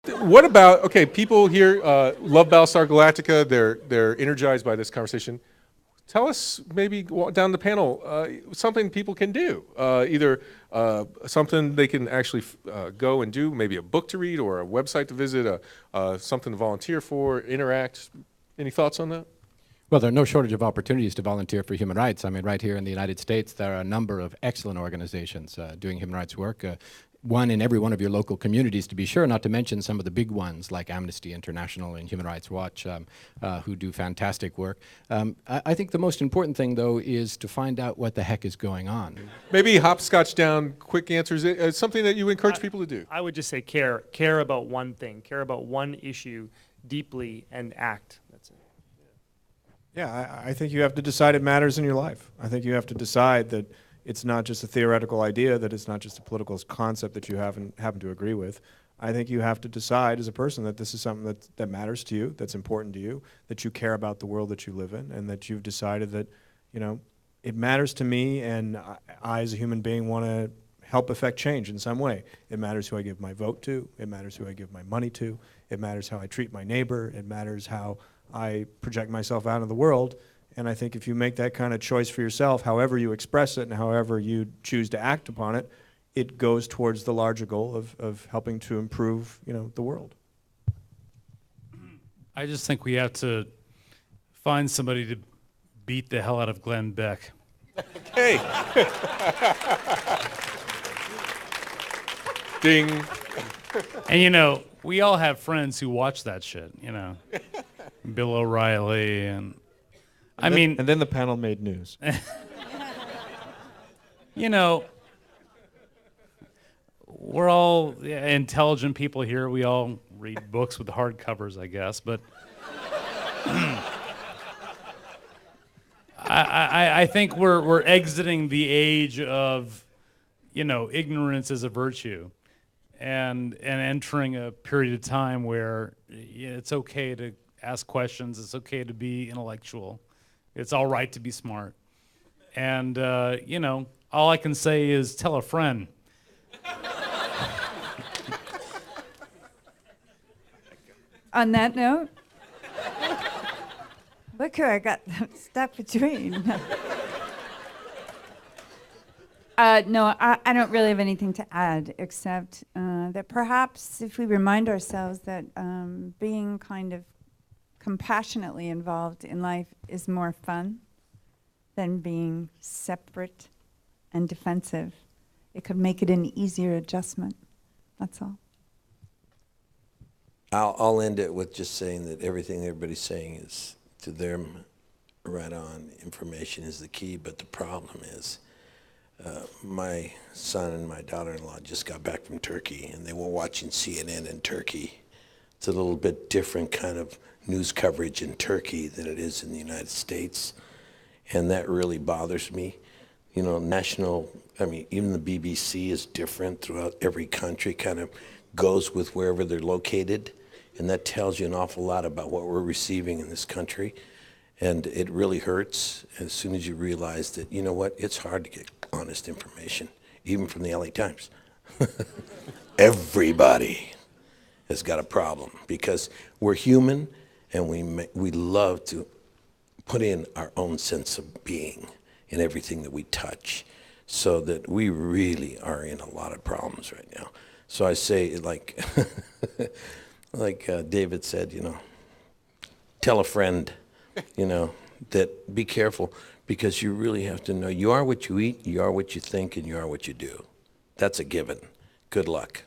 What about, okay, people here love Battlestar Galactica. They're energized by this conversation. Tell us, maybe down the panel, something people can do. Either something they can actually go and do, maybe a book to read or a website to visit, something to volunteer for, interact. Any thoughts on that? Well, there are no shortage of opportunities to volunteer for human rights. I mean, right here in the United States, there are a number of excellent organizations doing human rights work. One in every one of your local communities, to be sure, not to mention some of the big ones like Amnesty International and Human Rights Watch, who do fantastic work. I think the most important thing, though, is to find out what the heck is going on. Maybe hopscotch down quick answers, something that you encourage people to do. I would just say care. Care about one thing. Care about one issue deeply and act. That's it. Yeah, I think you have to decide it matters in your life. I think you have to decide that it's not just a theoretical idea, that it's not just a political concept that you happen to agree with. I think you have to decide as a person that this is something that matters to you, that's important to you, that you care about the world that you live in, and that you've decided that, you know, it matters to me, and I as a human being want to help affect change in some way. It matters who I give my vote to. It matters who I give my money to. It matters how I treat my neighbor. It matters how I project myself out in the world. And I think if you make that kind of choice for yourself, however you express it and however you choose to act upon it, it goes towards the larger goal of helping to improve, you know, the world. I just think we have to find somebody to beat the hell out of Glenn Beck. Okay. Ding. And you know, we all have friends who watch that shit, you know. Bill O'Reilly and and then the panel made news. You know, we're all intelligent people here. We all read books with hardcovers, I guess. But I think we're exiting the age of, you know, ignorance as a virtue, and entering a period of time where it's okay to ask questions. It's okay to be intellectual. It's all right to be smart. And, you know, all I can say is tell a friend. On that note, look who I got stuck between. No, I don't really have anything to add, except that perhaps if we remind ourselves that being kind of compassionately involved in life is more fun than being separate and defensive. It could make it an easier adjustment. That's all. I'll end it with just saying that everything everybody's saying is, to them, right on. Information is the key, but the problem is my son and my daughter-in-law just got back from Turkey, and they were watching CNN in Turkey. It's a little bit different kind of news coverage in Turkey than it is in the United States, and that really bothers me. You know, even the BBC is different throughout every country, kind of goes with wherever they're located, and that tells you an awful lot about what we're receiving in this country, and it really hurts as soon as you realize that, you know what, it's hard to get honest information, even from the LA Times. Everybody has got a problem because we're human, and we love to put in our own sense of being in everything that we touch, so that we really are in a lot of problems right now. So I say, like, like David said, you know, tell a friend, you know, that be careful, because you really have to know you are what you eat, you are what you think, and you are what you do. That's a given. Good luck.